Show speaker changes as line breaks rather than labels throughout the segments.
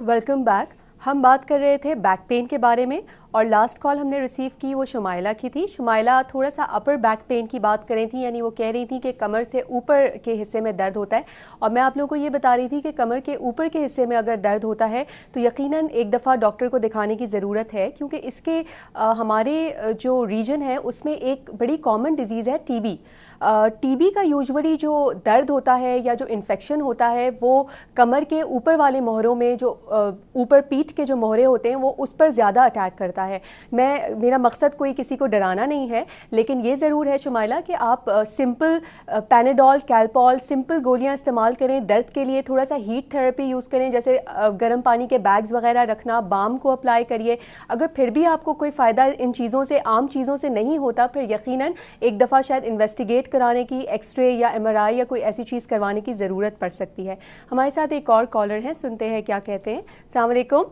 Welcome back. हम बात कर रहे थे बैक पेन के बारे में और लास्ट कॉल हमने रिसीव की वो शुमाइला की थी। शुमाइला थोड़ा सा अपर बैक पेन की बात कर रही थी, यानी वो कह रही थी कि कमर से ऊपर के हिस्से में दर्द होता है। और मैं आप लोगों को ये बता रही थी कि कमर के ऊपर के हिस्से में अगर दर्द होता है तो यकीनन एक दफ़ा डॉक्टर को दिखाने की ज़रूरत है, क्योंकि इसके हमारे जो रीजन है उसमें एक बड़ी कॉमन डिजीज़ है टीबी। टीबी का यूजुअली जो दर्द होता है या जो इन्फेक्शन होता है वो कमर के ऊपर वाले मोहरों में, जो ऊपर पीठ के जो मोहरे होते हैं वो उस पर ज़्यादा अटैक करता है। मेरा मकसद कोई किसी को डराना नहीं है, लेकिन ये ज़रूर है शुमाइला कि आप सिंपल पैनाडोल, कैल्पॉल, सिंपल गोलियां इस्तेमाल करें। दर्द के लिए थोड़ा सा हीट थेरेपी यूज़ करें, जैसे गर्म पानी के बैग्स वगैरह रखना, बाम को अप्लाई करिए। अगर फिर भी आपको कोई फ़ायदा इन चीज़ों से, आम चीज़ों से नहीं होता, फिर यकीनन एक दफ़ा शायद इन्वेस्टिगेट कराने की, एक्सरे या MRI या कोई ऐसी चीज़ करवाने की ज़रूरत पड़ सकती है। हमारे साथ एक और कॉलर हैं, सुनते हैं क्या कहते हैं। अस्सलाम वालेकुम।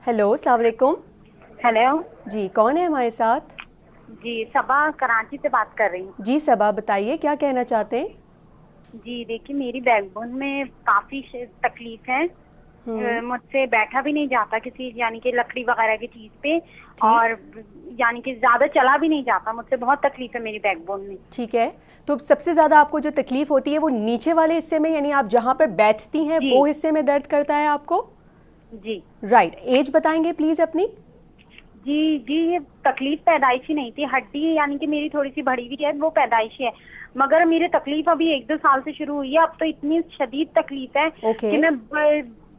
हेलो, अस्सलाम वालेकुम।
हेलो
जी, कौन है हमारे साथ?
जी, सबा कराची से बात कर रही हूँ।
जी सबा, बताइए क्या कहना चाहते हैं।
जी देखिए, मेरी बैकबोन में काफी तकलीफ है। मुझसे बैठा भी नहीं जाता किसी, यानी कि लकड़ी वगैरह की चीज पे, और यानी कि ज्यादा चला भी नहीं जाता। मुझसे बहुत तकलीफ है मेरी बैकबोन में।
ठीक है, तो सबसे ज्यादा आपको जो तकलीफ होती है वो नीचे वाले हिस्से में, यानी आप जहाँ पर बैठती हैं वो हिस्से में दर्द करता है आपको?
जी
राइट। एज बताएंगे प्लीज अपनी।
जी जी, ये तकलीफ पैदाइशी नहीं थी, हड्डी यानी कि मेरी थोड़ी सी बढ़ी हुई है, वो पैदाइशी है। मगर मेरी तकलीफ अभी 1-2 साल से शुरू हुई है। अब तो इतनी शदीद तकलीफ है कि मैं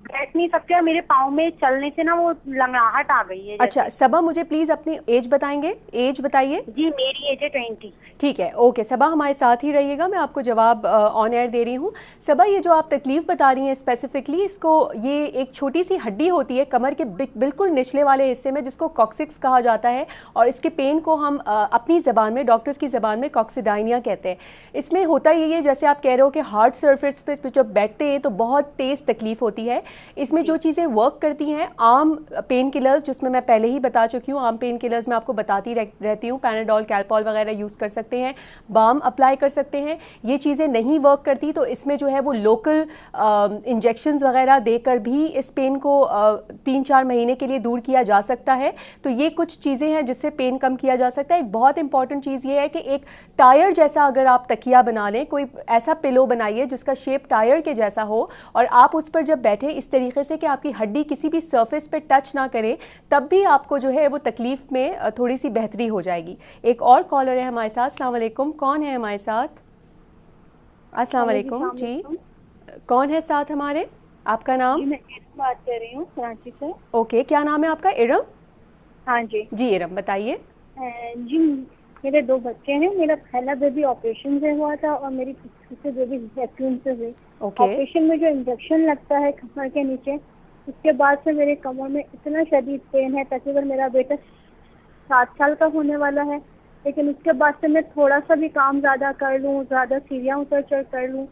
बैठ नहीं सकती, और मेरे पाँव में चलने से ना वो लंगड़ाहट आ गई है।
अच्छा सबा, मुझे प्लीज अपनी एज बताएंगे, एज बताइए।
जी, मेरी एज है 20।
ठीक है, ओके सबा, हमारे साथ ही रहिएगा, मैं आपको जवाब ऑन एयर दे रही हूँ। सबा, ये जो आप तकलीफ बता रही हैं स्पेसिफिकली, इसको, ये एक छोटी सी हड्डी होती है कमर के बिल्कुल निचले वाले हिस्से में, जिसको कॉक्सिक्स कहा जाता है, और इसके पेन को हम अपनी ज़बान में, डॉक्टर्स की ज़बान में कॉक्सिडाइनिया कहते हैं। इसमें होता यही है, जैसे आप कह रहे हो कि हार्ड सर्फेस पे जब बैठते हैं तो बहुत तेज़ तकलीफ होती है। इसमें जो चीज़ें वर्क करती हैं, आम पेन किलर्स, जिसमें मैं पहले ही बता चुकी हूँ, आम पेन किलर्स मैं आपको बताती रहती हूँ, पैनाडोल, कैल्पॉल वगैरह यूज़ कर सकते हैं, बाम अप्लाई कर सकते हैं। ये चीज़ें नहीं वर्क करती तो इसमें जो है वो लोकल इंजेक्शंस वगैरह देकर भी इस पेन को 3-4 महीने के लिए दूर किया जा सकता है। तो ये कुछ चीज़ें हैं जिससे पेन कम किया जा सकता है। एक बहुत इंपॉर्टेंट चीज़ ये है कि एक टायर जैसा अगर आप तकिया बना लें, कोई ऐसा पिलो बनाइए जिसका शेप टायर के जैसा हो, और आप उस पर जब बैठे इस तरीके से कि आपकी हड्डी किसी भी सरफेस पे टच ना करे, तब भी आपको जो है वो तकलीफ में थोड़ी सी बेहतरी हो जाएगी। एक और कॉलर है हमारे साथ। अस्सलाम वालेकुम, कौन है हमारे साथ? अस्सलाम वालेकुम जी, कौन है साथ हमारे? आपका नाम?
जी, मैं इरम बात कर रही हूँ कराची से।
ओके, क्या नाम है आपका? इरम?
हाँ जी
जी इरम, बताइए।
जी, मेरे 2 बच्चे हैं। मेरा पहला बेबी ऑपरेशन से हुआ था, और मेरी दूसरी बेबी वैक्यूम से हुई। ऑपरेशन में जो इंजेक्शन लगता है कमर के नीचे, उसके बाद से मेरे कमर में इतना शदीद पेन है। तकरीबन मेरा बेटा 7 साल का होने वाला है, लेकिन उसके बाद से मैं थोड़ा सा भी काम ज़्यादा कर लूँ, ज़्यादा सीढ़ियाँ उतर चढ़ कर लूँ,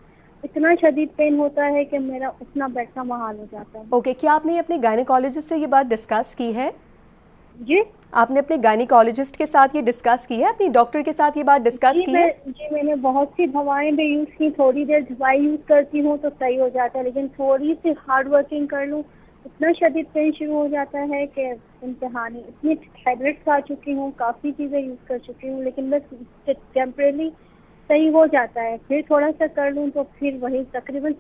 इतना शदीद पेन होता है कि मेरा उठना बैठना महाल हो जाता है।
ओके, क्या आपने अपने गायनेकोलॉजिस्ट से ये बात डिस्कस की है?
जी,
आपने अपने गायनेकोलॉजिस्ट के साथ ये डिस्कस की है, अपनी डॉक्टर के साथ ये बात डिस्कस की है?
जी, मैंने बहुत सी दवाएं भी यूज़ की। थोड़ी देर दवाई यूज़ करती हूँ तो सही हो जाता है, लेकिन थोड़ी सी हार्ड वर्किंग कर लूँ, इतना शदीद पेन शुरू हो जाता है कि इम्तिहानी। इतनी टैबलेट्स खा चुकी हूँ, काफ़ी चीज़ें यूज़ कर चुकी हूँ, लेकिन बस टेम्परेरी सही हो जाता है। फिर थोड़ा सा कर लूँ तो फिर वही। तकरीबन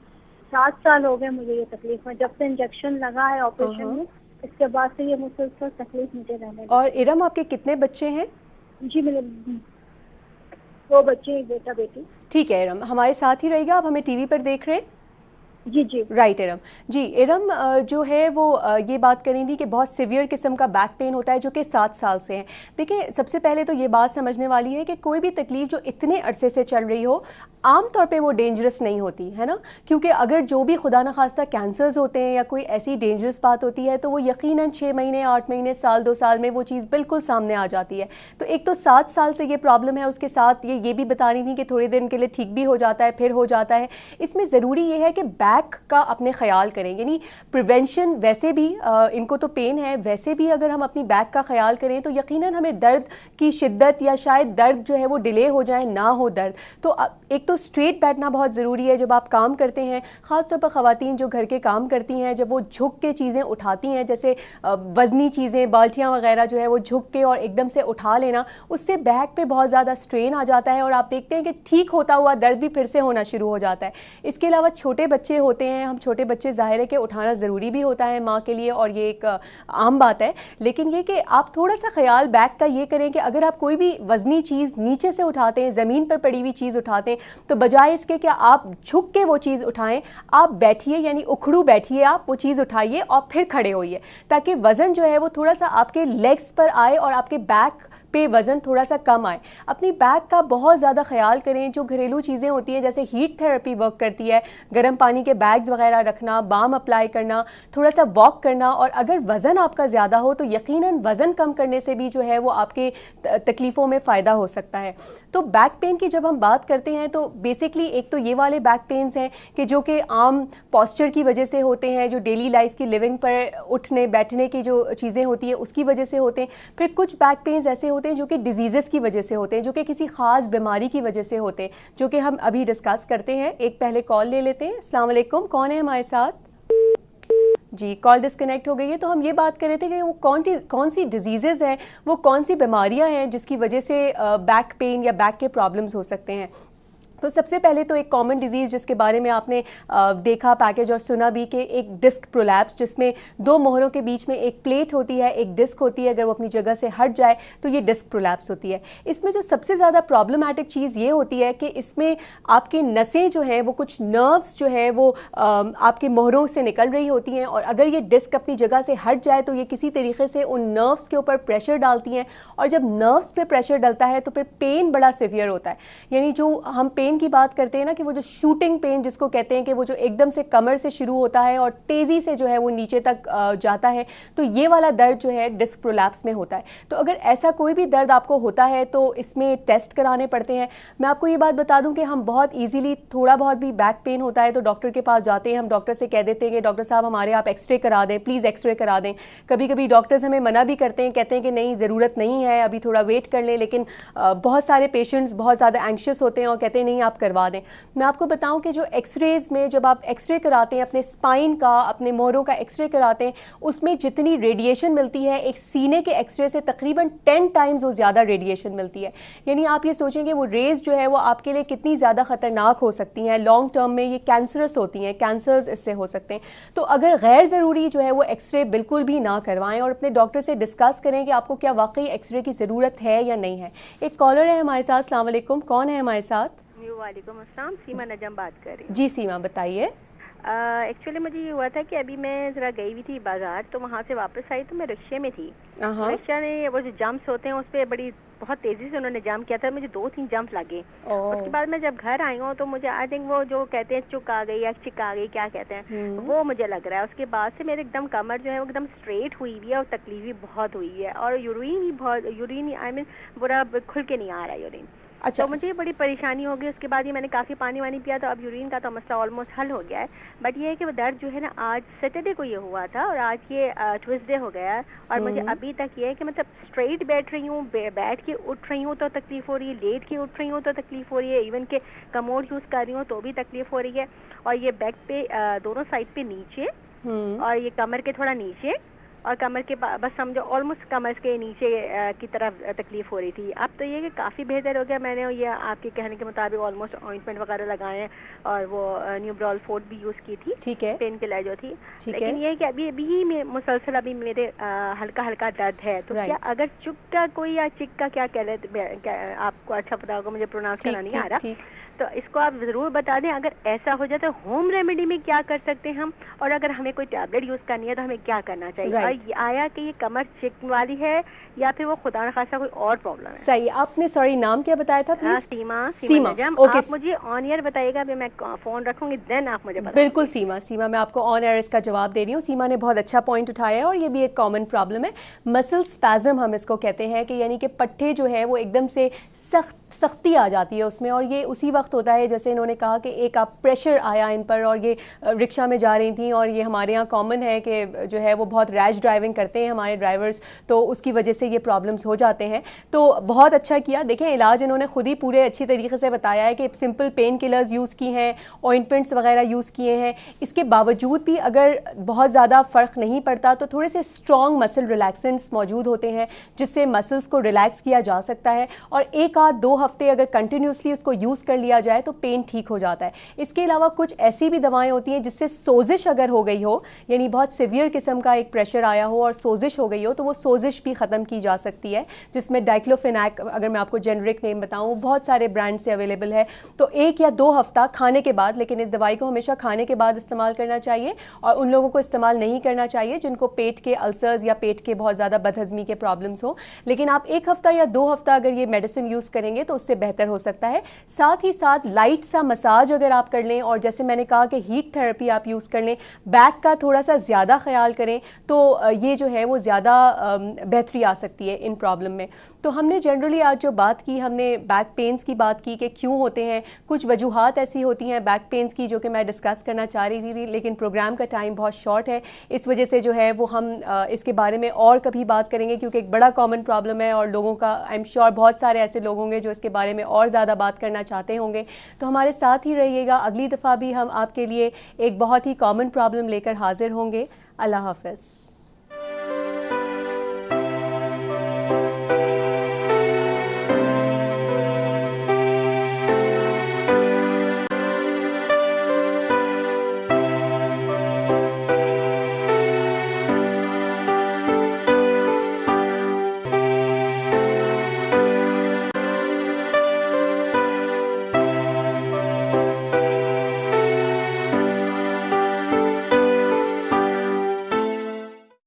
7 साल हो गए मुझे ये तकलीफ में, जब से इंजेक्शन लगा है ऑपरेशन में, इसके बाद से ये मुसलसल तकलीफ मुझे रहने लगी।
और इरम, आपके कितने बच्चे हैं?
जी, मेरे 2 बच्चे, एक बेटा बेटी।
ठीक है इरम, हमारे साथ ही रहेगा। आप हमें टीवी पर देख रहे हैं?
जी जी
राइट इरम जी। इरम जो है वो ये बात करी थी कि बहुत सिवियर किस्म का बैक पेन होता है जो कि 7 साल से है। देखिए, सबसे पहले तो ये बात समझने वाली है कि कोई भी तकलीफ जो इतने अरसे से चल रही हो, आम तौर पे वो डेंजरस नहीं होती है ना, क्योंकि अगर जो भी खुदा न खास्ता कैंसर्स होते हैं या कोई ऐसी डेंजरस बात होती है तो वो यकीनन 6 महीने, 8 महीने, साल, 2 साल में वो चीज़ बिल्कुल सामने आ जाती है। तो एक तो 7 साल से ये प्रॉब्लम है, उसके साथ ये भी बता रही थी कि थोड़े दिन के लिए ठीक भी हो जाता है, फिर हो जाता है। इसमें ज़रूरी ये है कि बैक का अपने ख्याल करें, यानी प्रिवेंशन। वैसे भी इनको तो पेन है, वैसे भी अगर हम अपनी बैक का ख्याल करें तो यकीनन हमें दर्द की शिद्दत या शायद दर्द जो है वो डिले हो जाए, ना हो दर्द। तो एक तो स्ट्रेट बैठना बहुत ज़रूरी है जब आप काम करते हैं, ख़ासतौर पर ख़वातीन जो घर के काम करती हैं, जब वो झुक के चीज़ें उठाती हैं, जैसे वज़नी चीज़ें, बाल्टियाँ वगैरह जो है वो झुक के और एकदम से उठा लेना, उससे बैक पे बहुत ज़्यादा स्ट्रेन आ जाता है और आप देखते हैं कि ठीक होता हुआ दर्द भी फिर से होना शुरू हो जाता है। इसके अलावा छोटे बच्चे होते हैं, हम छोटे बच्चे ज़ाहिर है कि उठाना ज़रूरी भी होता है माँ के लिए, और ये एक आम बात है, लेकिन ये कि आप थोड़ा सा ख्याल बैक का ये करें कि अगर आप कोई भी वज़नी चीज़ नीचे से उठाते हैं, ज़मीन पर पड़ी हुई चीज़ उठाते हैं, तो बजाय इसके कि आप झुक के वो चीज़ उठाएं, आप बैठिए, यानी उखड़ू बैठिए, आप वो चीज़ उठाइए और फिर खड़े होइए, ताकि वज़न जो है वो थोड़ा सा आपके लेग्स पर आए और आपके बैक पे वज़न थोड़ा सा कम आए। अपनी बैक का बहुत ज़्यादा ख्याल करें। जो घरेलू चीज़ें होती हैं जैसे हीट थेरेपी वर्क करती है, गर्म पानी के बैग्स वगैरह रखना, बाम अप्लाई करना, थोड़ा सा वॉक करना, और अगर वज़न आपका ज़्यादा हो तो यकीनन वज़न कम करने से भी जो है वो आपके तकलीफ़ों में फ़ायदा हो सकता है। तो बैक पेन की जब हम बात करते हैं तो बेसिकली एक तो ये वाले बैक पेन्स हैं कि जो कि आम पॉस्चर की वजह से होते हैं, जो डेली लाइफ की लिविंग पर उठने बैठने की जो चीज़ें होती हैं उसकी वजह से होते हैं। फिर कुछ बैक पेन्स ऐसे होते हैं जो कि डिजीज़ की वजह से होते हैं, जो कि किसी ख़ास बीमारी की वजह से होते हैं, जो कि हम अभी डिस्कस करते हैं। एक पहले कॉल ले लेते हैं। अस्सलाम वालेकुम, कौन है हमारे साथ? जी, कॉल डिस्कनेक्ट हो गई है। तो हम ये बात कर रहे थे कि वो कौन सी डिजीज़ेज़ हैं, वो कौन सी बीमारियां हैं जिसकी वजह से बैक पेन या बैक के प्रॉब्लम्स हो सकते हैं। तो सबसे पहले तो एक कॉमन डिजीज़ जिसके बारे में आपने देखा पैकेज और सुना भी, कि एक डिस्क प्रोलैप्स, जिसमें दो मोहरों के बीच में एक प्लेट होती है, एक डिस्क होती है, अगर वो अपनी जगह से हट जाए तो ये डिस्क प्रोलैप्स होती है। इसमें जो सबसे ज़्यादा प्रॉब्लमैटिक चीज़ ये होती है कि इसमें आपकी नसें जो हैं वो कुछ नर्व्स जो है वो आपके मोहरों से निकल रही होती हैं, और अगर ये डिस्क अपनी जगह से हट जाए तो ये किसी तरीके से उन नर्व्स के ऊपर प्रेशर डालती हैं, और जब नर्व्स पे प्रेशर डलता है तो फिर पेन बड़ा सीवियर होता है। यानी जो हम पेन की बात करते हैं ना, कि वो जो शूटिंग पेन जिसको कहते हैं, कि वो जो एकदम से कमर से शुरू होता है और तेजी से जो है वो नीचे तक जाता है, तो ये वाला दर्द जो है डिस्क प्रोलैप्स में होता है। तो अगर ऐसा कोई भी दर्द आपको होता है तो इसमें टेस्ट कराने पड़ते हैं। मैं आपको ये बात बता दूं कि हम बहुत इजीली, थोड़ा बहुत भी बैक पेन होता है तो डॉक्टर के पास जाते हैं, हम डॉक्टर से कह देते हैं कि डॉक्टर साहब हमारे आप एक्सरे करा दें, प्लीज़ एक्सरे करा दें। कभी कभी डॉक्टर्स हमें मना भी करते हैं, कहते हैं कि नहीं ज़रूरत नहीं है, अभी थोड़ा वेट कर लें, लेकिन बहुत सारे पेशेंट्स बहुत ज़्यादा एंग्शियस होते हैं और कहते हैं नहीं आप करवा दें। मैं आपको बताऊं कि जो एक्सरेज में जब आप एक्सरे कराते हैं, अपने स्पाइन का, अपने मोहरों का एक्सरे कराते हैं, उसमें जितनी रेडिएशन मिलती है एक सीने के एक्सरे से तकरीबन 10 टाइम्स वो ज़्यादा रेडिएशन मिलती है। यानी आप ये सोचेंगे वो रेज जो है वो आपके लिए कितनी ज़्यादा ख़तरनाक हो सकती हैं, लॉन्ग टर्म में ये कैंसरस होती हैं, कैंसर्स इससे हो सकते हैं। तो अगर गैर ज़रूरी जो है वो एक्सरे बिल्कुल भी ना करवाएं और अपने डॉक्टर से डिस्कस करें कि आपको क्या वाकई एक्सरे की ज़रूरत है या नहीं है। एक कॉलर है हमारे साथ। अस्सलाम वालेकुम, कौन है हमारे साथ?
वालेकुम अस्सलाम, सीमा नजम बात कर रही हूँ।
जी सीमा, बताइए।
एक्चुअली मुझे ये हुआ था कि अभी मैं ज़रा गई हुई थी बाजार, तो वहाँ से वापस आई तो मैं रिक्शे में थी। रिक्शा ने वो जो जंप्स होते हैं उस पर बहुत तेज़ी से उन्होंने जंप किया था, मुझे 2-3 जंप लगे। उसके बाद मैं जब घर आई हूँ तो मुझे आई थिंक वो जो कहते हैं चुक आ गई या चिक आ गई, क्या कहते हैं, वो मुझे लग रहा है। उसके बाद से मेरे एकदम कमर जो है वो एकदम स्ट्रेट हुई हुई है और तकलीफ भी बहुत हुई है, और यूरिन आई मीन बुरा खुल के नहीं आ रहा है यूरिन।
अच्छा,
तो मुझे बड़ी परेशानी हो गई। उसके बाद ये मैंने काफ़ी पानी वानी पिया, तो अब यूरिन का तो मसला ऑलमोस्ट हल हो गया है। बट ये है कि वो दर्द जो है ना, आज सैटरडे को ये हुआ था और आज ये ट्यूसडे हो गया है, और मुझे अभी तक ये है कि मतलब स्ट्रेट बैठ रही हूँ, बैठ के उठ रही हूँ तो तकलीफ हो रही है, लेट के उठ रही हूँ तो तकलीफ हो रही है, इवन के कमोड यूज़ कर रही हूँ तो भी तकलीफ हो रही है, और ये बैक पे दोनों साइड पे नीचे और ये कमर के थोड़ा नीचे और कमर के बस समझो ऑलमोस्ट कमर के नीचे की तरफ तकलीफ हो रही थी। अब तो ये कि काफ़ी बेहतर हो गया। मैंने ये आपके कहने के मुताबिक ऑलमोस्ट ऑइंटमेंट वगैरह लगाए हैं और वो न्यूब्रॉल फोर्ट भी यूज़ की थी,
ठीक है,
पेन किलर जो थी। लेकिन ये है कि अभी मुसलसल अभी मेरे हल्का हल्का दर्द है। तो क्या अगर चुक का कोई या चिक का क्या कह लेते, आपको अच्छा पता होगा, मुझे प्रोनाउंस करना नहीं आ रहा, तो इसको आप ज़रूर बता दें। अगर ऐसा हो जाए तो होम रेमेडी में क्या कर सकते हैं हम, और अगर हमें कोई टैबलेट यूज़ करनी है तो हमें क्या करना चाहिए। और ये आया कि ये कमर चिक वाली है या फिर वो खुदा न खासा कोई और प्रॉब्लम है।
सही, आपने सॉरी नाम क्या बताया था प्लीज?
Seema Najam.
ओके,
आप मुझे ऑन एयर बताइएगा, मैं फ़ोन रखूंगी, देन आप मुझे बताइए।
बिल्कुल सीमा, मैं आपको ऑन एयर इसका जवाब दे रही हूँ। सीमा ने बहुत अच्छा पॉइंट उठाया है और ये भी एक कॉमन प्रॉब्लम है, मसल स्पैज़म हम इसको कहते हैं, कि यानी कि पट्टे जो है वो एकदम से सख्त सख्ती आ जाती है उसमें, और ये उसी वक्त होता है जैसे इन्होंने कहा कि एक आप प्रेशर आया इन पर, और ये रिक्शा में जा रही थी, और ये हमारे यहाँ कॉमन है कि जो है वो बहुत रैश ड्राइविंग करते हैं हमारे ड्राइवर्स, तो उसकी वजह से ये प्रॉब्लम्स हो जाते हैं। तो बहुत अच्छा किया, देखें इलाज इन्होंने खुद ही पूरे अच्छी तरीके से बताया है कि सिंपल पेन किलर्स यूज़ की हैं, ऑइंटमेंट्स वगैरह यूज़ किए हैं। इसके बावजूद भी अगर बहुत ज़्यादा फ़र्क नहीं पड़ता तो थोड़े से स्ट्रॉन्ग मसल रिलैक्सेंट्स मौजूद होते हैं जिससे मसल्स को रिलैक्स किया जा सकता है, और 1-2 हफ्ते अगर कंटिन्यूसली उसको यूज़ कर लिया जाए तो पेन ठीक हो जाता है। इसके अलावा कुछ ऐसी भी दवाएं होती हैं जिससे सोजिश अगर हो गई हो, यानी बहुत सिवियर किस्म का एक प्रेशर आया हो और सोजिश हो गई हो, तो वो सोजिश भी ख़त्म की जा सकती है, जिसमें डाइक्लोफेनाक, अगर मैं आपको जेनरिक नेम बताऊँ, बहुत सारे ब्रांड से अवेलेबल है। तो 1 या 2 हफ्ता खाने के बाद, लेकिन इस दवाई को हमेशा खाने के बाद इस्तेमाल करना चाहिए, और उन लोगों को इस्तेमाल नहीं करना चाहिए जिनको पेट के अल्सर्स या पेट के बहुत ज़्यादा बदहज़मी के प्रॉब्लम्स हो। लेकिन आप 1 हफ्ता या 2 हफ्ता अगर ये मेडिसिन यूज़ करेंगे तो उससे बेहतर हो सकता है। साथ ही साथ लाइट सा मसाज अगर आप कर लें, और जैसे मैंने कहा कि हीट थेरेपी आप यूज़ कर लें, बैक का थोड़ा सा ज़्यादा ख्याल करें, तो ये जो है वो ज़्यादा बेहतरी आ सकती है इन प्रॉब्लम में। तो हमने जनरली आज जो बात की, हमने बैक पेन्स की बात की कि क्यों होते हैं, कुछ वजूहात ऐसी होती हैं बैक पेन्स की जो कि मैं डिस्कस करना चाह रही थी, लेकिन प्रोग्राम का टाइम बहुत शॉर्ट है, इस वजह से जो है वो हम इसके बारे में और कभी बात करेंगे, क्योंकि एक बड़ा कॉमन प्रॉब्लम है और लोगों का, आई एम श्योर बहुत सारे ऐसे लोग होंगे जो इसके बारे में और ज़्यादा बात करना चाहते होंगे। तो हमारे साथ ही रहिएगा, अगली दफ़ा भी हम आपके लिए एक बहुत ही कॉमन प्रॉब्लम लेकर हाजिर होंगे। अल्लाह हाफ़िज़।